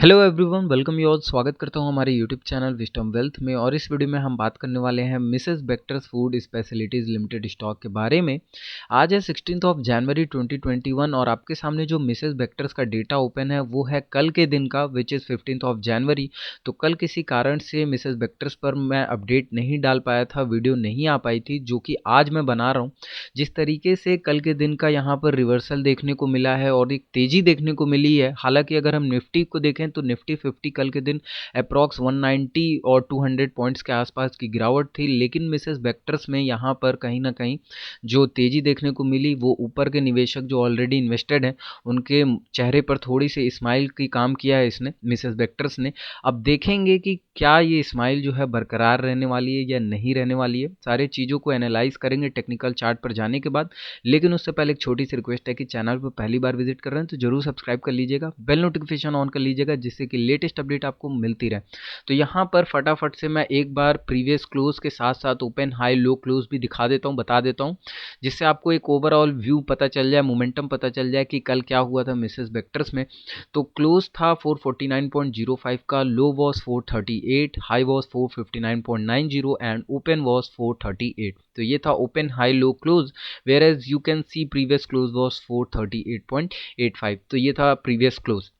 Hello everyone, welcome you all. स्वागत करता हूं हमारे यूट्यूब चैनल विस्डम वेल्थ में। और इस वीडियो में हम बात करने वाले हैं Mrs Bectors food specialities limited stock के बारे में। आज है 16 ऑफ जनवरी 2021 और आपके सामने जो मिसेस बेक्टर्स का डेटा ओपन है वो है कल के दिन का, विच इज़ 15 ऑफ जनवरी। तो कल किसी कारण से मिसेस बेक्टर्स पर मैं अपडेट नहीं डाल पाया था, वीडियो नहीं आ पाई थी, जो कि आज मैं बना रहा हूँ। जिस तरीके से कल के दिन का यहाँ पर रिवर्सल देखने को मिला है और एक तेज़ी देखने को मिली है। हालांकि अगर हम निफ्टी को देखें तो निफ्टी 50 कल के दिन अप्रॉक्स 190 और 200 पॉइंट्स के आसपास की गिरावट थी, लेकिन मिसेस बेक्टर्स में यहाँ पर कहीं ना कहीं जो तेज़ी देखने को मिली वो ऊपर के निवेशक जो ऑलरेडी इन्वेस्टेड हैं उनके चेहरे पर थोड़ी सी स्माइल की काम किया है इसने, मिसेस बेक्टर्स ने। अब देखेंगे कि क्या ये स्माइल जो है बरकरार रहने वाली है या नहीं रहने वाली है। सारे चीज़ों को एनालाइज करेंगे टेक्निकल चार्ट पर जाने के बाद। लेकिन उससे पहले एक छोटी सी रिक्वेस्ट है कि चैनल पर पहली बार विजिट कर रहे हैं तो जरूर सब्सक्राइब कर लीजिएगा, बेल नोटिफिकेशन ऑन कर लीजिएगा, जिससे कि लेटेस्ट अपडेट आपको मिलती रहे। तो यहाँ पर फटाफट से मैं एक बार प्रीवियस क्लोज के साथ साथ ओपन हाई लो क्लोज भी दिखा देता हूँ, बता देता हूँ, जिससे आपको एक ओवरऑल व्यू पता चल जाए, मोमेंटम पता चल जाए कि कल क्या हुआ था मिसेस बेक्टर्स में। तो क्लोज था 449.05 का, low was 438, high was 459.90 and open was 438। तो ये था open high low close, whereas you can see previous close was 438.85। तो ये था प्रीवियस क्लोज।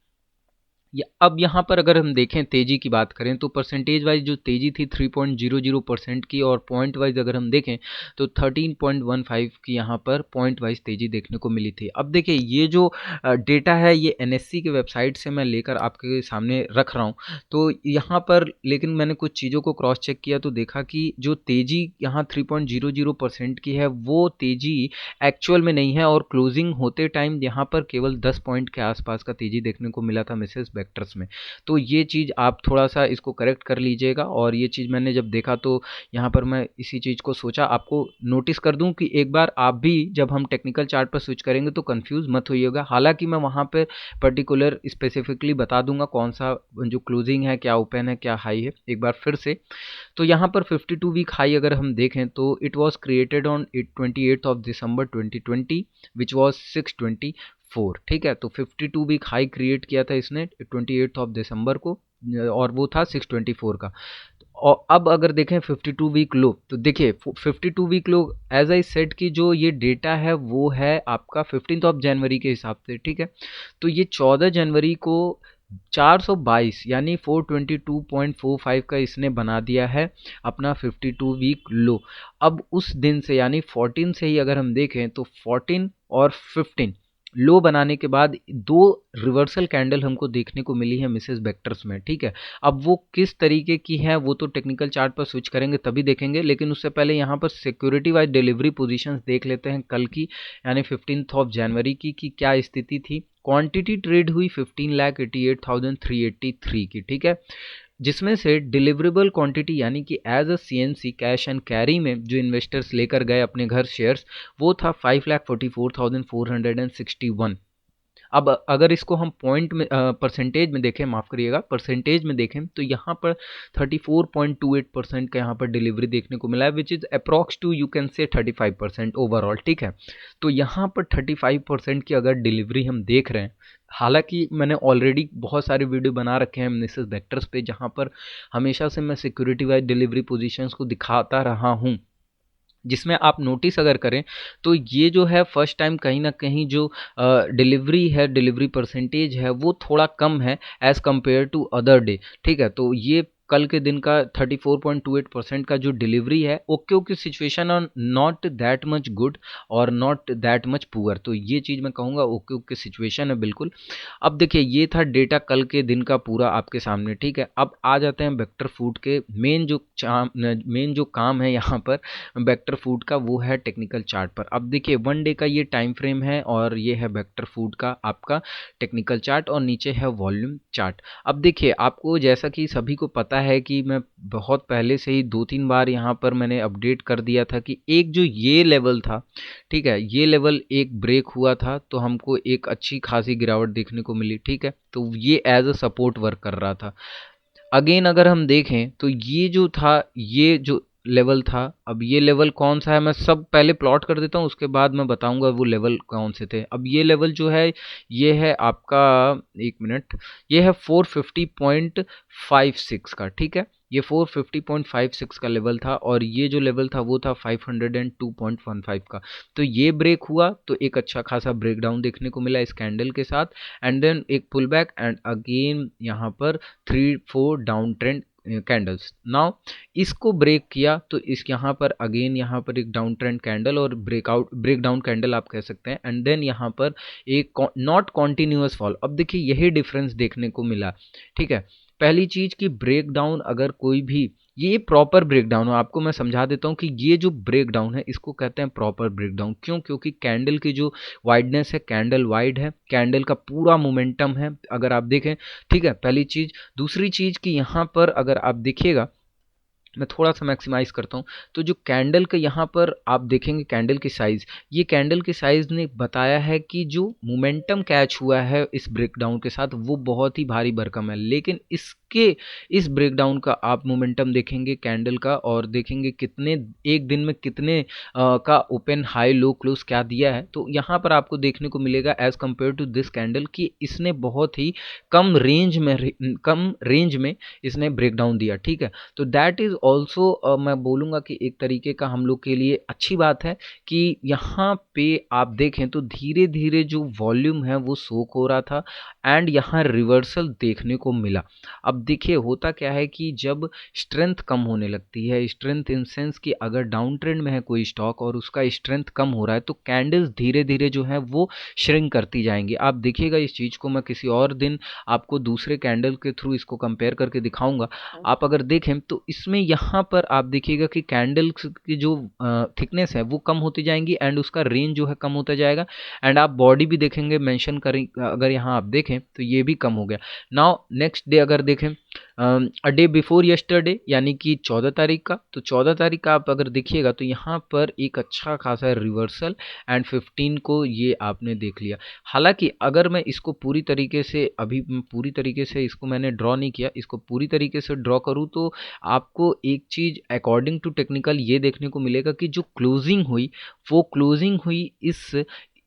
अब यहाँ पर अगर हम देखें तेजी की बात करें तो परसेंटेज वाइज जो तेजी थी 3.00% की, और पॉइंट वाइज अगर हम देखें तो 13.15 की यहाँ पर पॉइंट वाइज तेजी देखने को मिली थी। अब देखिए ये जो डेटा है ये एनएससी के वेबसाइट से मैं लेकर आपके सामने रख रहा हूँ। तो यहाँ पर लेकिन मैंने कुछ चीज़ों को क्रॉस चेक किया तो देखा कि जो तेजी यहाँ 3.00% की है वो तेजी एक्चुअल में नहीं है, और क्लोजिंग होते टाइम यहाँ पर केवल 10 पॉइंट के आसपास का तेजी देखने को मिला था मिसेस बेक्टर्स में। तो ये चीज़ आप थोड़ा सा इसको करेक्ट कर लीजिएगा। और ये चीज़ मैंने जब देखा तो यहाँ पर मैं इसी चीज़ को सोचा आपको नोटिस कर दूं कि एक बार आप भी जब हम टेक्निकल चार्ट पर स्विच करेंगे तो कंफ्यूज मत होइएगा। हालांकि मैं वहाँ पर पर्टिकुलर स्पेसिफिकली बता दूंगा कौन सा जो क्लोजिंग है, क्या ओपन है, क्या हाई है, एक बार फिर से। तो यहाँ पर 52 वीक हाई अगर हम देखें तो it was created on 28 of December 2020 which was 624। ठीक है, तो 52 वीक हाई क्रिएट किया था इसने 28 ऑफ दिसंबर को, और वो था 624 का। और अब अगर देखें 52 वीक लो तो देखिए 52 week low as I said की जो ये डेटा है वो है आपका 15 ऑफ जनवरी के हिसाब से। ठीक है, तो ये 14 जनवरी को 422 यानी 422.45 का इसने बना दिया है अपना 52 वीक लो। अब उस दिन से यानी 14 से ही अगर हम देखें तो 14 और 15 लो बनाने के बाद दो रिवर्सल कैंडल हमको देखने को मिली है मिसेस बेक्टर्स में। ठीक है, अब वो किस तरीके की है वो तो टेक्निकल चार्ट पर स्विच करेंगे तभी देखेंगे, लेकिन उससे पहले यहाँ पर सिक्योरिटी वाइज डिलीवरी पोजीशंस देख लेते हैं कल की, यानी 15 ऑफ जनवरी की, कि क्या स्थिति थी। क्वांटिटी ट्रेड हुई 15,88,383 की। ठीक है, जिसमें से डिलीवरेबल क्वांटिटी यानी कि as a CNC cash and carry में जो इन्वेस्टर्स लेकर गए अपने घर शेयर्स, वो था 5,44,461। अब अगर इसको हम पॉइंट में परसेंटेज में देखें, माफ़ करिएगा परसेंटेज में देखें, तो यहाँ पर 34.28% का यहाँ पर डिलीवरी देखने को मिला है, which is approx to you can say 35% overall. ठीक है, तो यहाँ पर 35% की अगर डिलीवरी हम देख रहे हैं, हालांकि मैंने ऑलरेडी बहुत सारे वीडियो बना रखे हैं मिसेस वेक्टर्स पे जहाँ पर हमेशा से मैं सिक्योरिटी वाइज डिलीवरी पोजीशंस को दिखाता रहा हूँ, जिसमें आप नोटिस अगर करें तो ये जो है फर्स्ट टाइम कहीं ना कहीं जो डिलीवरी है, डिलीवरी परसेंटेज है वो थोड़ा कम है as compare to other day. ठीक है, तो ये कल के दिन का 34.28% का जो डिलीवरी है, ओके ओके सिचुएशन और नॉट दैट मच गुड और नॉट दैट मच पुअर। तो ये चीज़ मैं कहूँगा ओके ओके सिचुएशन है बिल्कुल। अब देखिए ये था डेटा कल के दिन का पूरा आपके सामने। ठीक है, अब आ जाते हैं वेक्टर फूड के मेन जो काम है यहाँ पर वेक्टर फूड का, वो है टेक्निकल चार्ट पर। अब देखिए वन डे का ये टाइम फ्रेम है और ये है वेक्टर फूड का आपका टेक्निकल चार्ट, और नीचे है वॉल्यूम चार्ट। अब देखिए आपको जैसा कि सभी को पता है कि मैं बहुत पहले से ही 2-3 बार यहाँ पर मैंने अपडेट कर दिया था कि एक जो ये लेवल था, ठीक है, ये लेवल एक ब्रेक हुआ था तो हमको एक अच्छी खासी गिरावट देखने को मिली। ठीक है, तो ये एज अ सपोर्ट वर्क कर रहा था। अगेन अगर हम देखें तो ये जो था, ये जो लेवल था। अब ये लेवल कौन सा है, मैं सब पहले प्लॉट कर देता हूँ, उसके बाद मैं बताऊंगा वो लेवल कौन से थे। अब ये लेवल जो है ये है आपका, एक मिनट, ये है 450.56 का, ठीक है। ये 450.56 का लेवल था और ये जो लेवल था वो था 502.15 का। तो ये ब्रेक हुआ तो एक अच्छा खासा ब्रेक डाउन देखने को मिला इस कैंडल के साथ, एंड देन एक पुल बैक एंड अगेन यहाँ पर 3-4 डाउन ट्रेंड कैंडल्स। नाउ इसको ब्रेक किया तो इस यहाँ पर अगेन यहाँ पर एक डाउन ट्रेंड कैंडल और ब्रेक डाउन कैंडल आप कह सकते हैं, एंड देन यहाँ पर एक नॉट कॉन्टिन्यूअस फॉल। अब देखिए यही डिफरेंस देखने को मिला, ठीक है। पहली चीज कि ब्रेक डाउन अगर कोई भी, ये प्रॉपर ब्रेक डाउन हो, आपको मैं समझा देता हूँ कि ये जो ब्रेक डाउन है इसको कहते हैं प्रॉपर ब्रेक डाउन। क्यों? क्योंकि कैंडल की जो वाइडनेस है, कैंडल वाइड है, कैंडल का पूरा मोमेंटम है अगर आप देखें, ठीक है, पहली चीज। दूसरी चीज कि यहाँ पर अगर आप देखिएगा, मैं थोड़ा सा मैक्सिमाइज करता हूँ, तो जो कैंडल का यहाँ पर आप देखेंगे कैंडल की साइज, ये कैंडल की साइज ने बताया है कि जो मोमेंटम कैच हुआ है इस ब्रेकडाउन के साथ वो बहुत ही भारी भरकम है। लेकिन इस ब्रेकडाउन का आप मोमेंटम देखेंगे कैंडल का और देखेंगे कितने एक दिन में कितने का ओपन हाई लो क्लोज क्या दिया है, तो यहाँ पर आपको देखने को मिलेगा as compare to this candle कि इसने बहुत ही कम रेंज में इसने ब्रेकडाउन दिया, ठीक है। तो दैट इज ऑल्सो मैं बोलूँगा कि एक तरीके का हम लोग के लिए अच्छी बात है कि यहाँ पे आप देखें तो धीरे धीरे जो वॉल्यूम है वो सोक हो रहा था एंड यहाँ रिवर्सल देखने को मिला। अब देखिए होता क्या है कि जब स्ट्रेंथ कम होने लगती है, स्ट्रेंथ इन सेंस कि अगर डाउन ट्रेंड में है कोई स्टॉक और उसका स्ट्रेंथ कम हो रहा है तो कैंडल्स धीरे धीरे जो है वो श्रिंक करती जाएंगी। आप देखिएगा इस चीज़ को मैं किसी और दिन आपको दूसरे कैंडल के थ्रू इसको कंपेयर करके दिखाऊंगा। आप अगर देखें तो इसमें यहाँ पर आप देखिएगा कि कैंडल्स की जो थिकनेस है वो कम होती जाएंगी एंड उसका रेंज जो है कम होता जाएगा, एंड आप बॉडी भी देखेंगे मेंशन करें, अगर यहाँ आप देखें तो ये भी कम हो गया। नाउ नेक्स्ट डे अगर देखें अ डे बिफोर यस्टरडे यानी कि 14 तारीख का, तो 14 तारीख का आप अगर देखिएगा तो यहाँ पर एक अच्छा खासा रिवर्सल एंड 15 को ये आपने देख लिया। हालांकि अगर मैं इसको पूरी तरीके से पूरी तरीके से इसको मैंने ड्रॉ नहीं किया, इसको पूरी तरीके से ड्रॉ करूँ तो आपको एक चीज़ अकॉर्डिंग टू टेक्निकल ये देखने को मिलेगा कि जो क्लोजिंग हुई वो क्लोजिंग हुई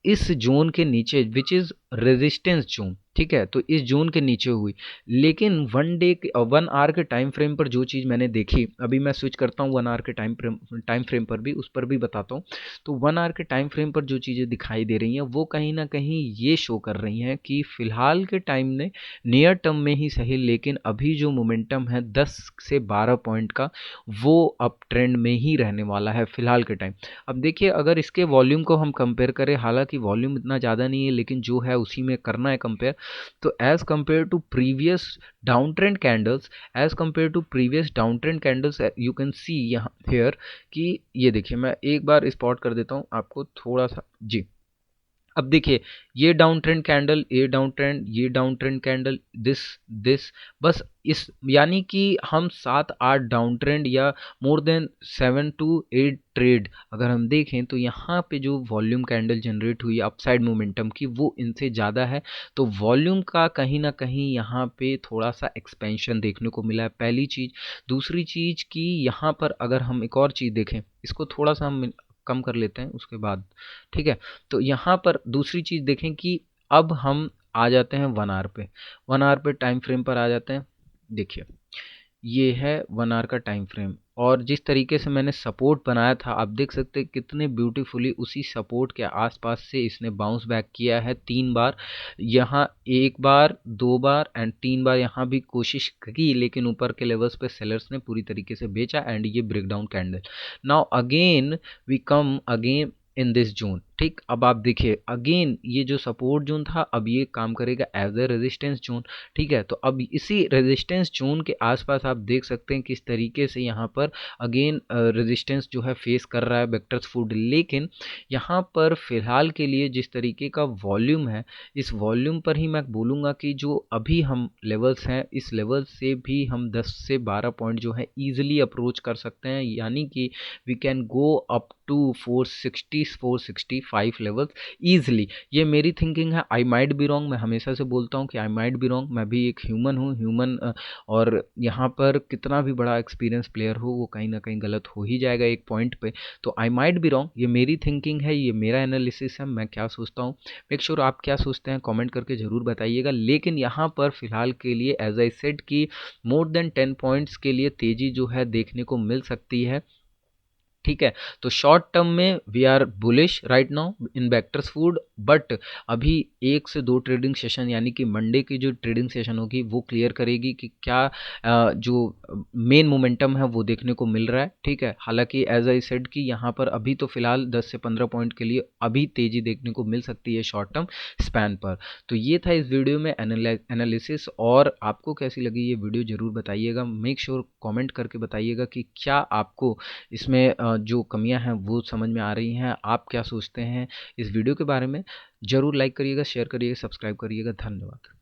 इस जोन के नीचे विच इज़ रेजिस्टेंस जोन, ठीक है। तो इस जोन के नीचे हुई, लेकिन 1 आवर के टाइम फ्रेम पर जो चीज़ मैंने देखी, अभी मैं स्विच करता हूँ 1 आवर के टाइम फ्रेम पर भी, उस पर भी बताता हूँ। तो 1 आवर के टाइम फ्रेम पर जो चीज़ें दिखाई दे रही हैं वो कहीं ना कहीं ये शो कर रही हैं कि फ़िलहाल के टाइम में नियर टर्म में ही सही, लेकिन अभी जो मोमेंटम है 10 से 12 पॉइंट का वो अप ट्रेंड में ही रहने वाला है फ़िलहाल के टाइम। अब देखिए अगर इसके वॉल्यूम को हम कंपेयर करें, हालांकि वॉल्यूम इतना ज़्यादा नहीं है लेकिन जो है उसी में करना है कंपेयर, तो as compare to previous down trend candles, you can see यहाँ हेयर कि ये देखिए मैं एक बार स्पॉट कर देता हूँ आपको थोड़ा सा जी। अब देखिए ये डाउन ट्रेंड कैंडल, ये डाउन ट्रेंड, ये down trend candle, this this, बस इस यानी कि हम 7-8 डाउन ट्रेंड या मोर देन 7 to 8 ट्रेड अगर हम देखें तो यहाँ पे जो वॉल्यूम कैंडल जनरेट हुई अपसाइड मोमेंटम की वो इनसे ज़्यादा है। तो वॉल्यूम का कहीं ना कहीं यहाँ पे थोड़ा सा एक्सपेंशन देखने को मिला है, पहली चीज़। दूसरी चीज़ कि यहाँ पर अगर हम एक और चीज़ देखें, इसको थोड़ा सा हम कम कर लेते हैं उसके बाद, ठीक है। तो यहाँ पर दूसरी चीज़ देखें कि अब हम आ जाते हैं 1 आवर पे, 1 आवर पे टाइम फ्रेम पर आ जाते हैं। देखिए ये है 1 आवर का टाइम फ्रेम और जिस तरीके से मैंने सपोर्ट बनाया था आप देख सकते हैं कितने ब्यूटीफुली उसी सपोर्ट के आसपास से इसने बाउंस बैक किया है 3 बार, यहाँ 1 बार 2 बार एंड 3 बार यहाँ भी कोशिश की, लेकिन ऊपर के लेवल्स पे सेलर्स ने पूरी तरीके से बेचा एंड ये breakdown candle. Now again we come again in this zone, ठीक। अब आप देखिए अगेन ये जो सपोर्ट जोन था अब ये काम करेगा एज ए रेजिस्टेंस जोन, ठीक है। तो अब इसी रेजिस्टेंस जोन के आसपास आप देख सकते हैं किस तरीके से यहाँ पर अगेन रेजिस्टेंस जो है फेस कर रहा है बेक्टर्स फूड, लेकिन यहाँ पर फिलहाल के लिए जिस तरीके का वॉल्यूम है इस वॉल्यूम पर ही मैं बोलूँगा कि जो अभी हम लेवल्स हैं इस लेवल से भी हम 10 से 12 पॉइंट जो है ईजिली अप्रोच कर सकते हैं, यानी कि we can go up to 460 5 levels easily. ये मेरी थिंकिंग है, आई माइट बी रॉन्ग। मैं हमेशा से बोलता हूँ कि आई माइट बी रॉन्ग, मैं भी एक ह्यूमन हूँ, और यहाँ पर कितना भी बड़ा एक्सपीरियंस प्लेयर हो वो कहीं ना कहीं गलत हो ही जाएगा एक पॉइंट पे। तो आई माइट बी रॉन्ग, ये मेरी थिंकिंग है, ये मेरा एनालिसिस है, मैं क्या सोचता हूँ। मेक श्योर आप क्या सोचते हैं कमेंट करके ज़रूर बताइएगा। लेकिन यहाँ पर फिलहाल के लिए एज आई सेड कि मोर देन 10 पॉइंट्स के लिए तेज़ी जो है देखने को मिल सकती है। ठीक है, तो शॉर्ट टर्म में we are bullish right now in Bectors food, but अभी 1 से 2 ट्रेडिंग सेशन यानी कि मंडे की जो ट्रेडिंग सेशन होगी वो क्लियर करेगी कि क्या जो मेन मोमेंटम है वो देखने को मिल रहा है। ठीक है, हालांकि एज आई सेड कि यहाँ पर अभी तो फिलहाल 10 से 15 पॉइंट के लिए अभी तेजी देखने को मिल सकती है शॉर्ट टर्म स्पैन पर। तो ये था इस वीडियो में एनालिसिस, और आपको कैसी लगी ये वीडियो ज़रूर बताइएगा। मेक श्योर कमेंट करके बताइएगा कि क्या आपको इसमें जो कमियां हैं वो समझ में आ रही हैं, आप क्या सोचते हैं इस वीडियो के बारे में। ज़रूर लाइक करिएगा, शेयर करिएगा, सब्सक्राइब करिएगा। धन्यवाद।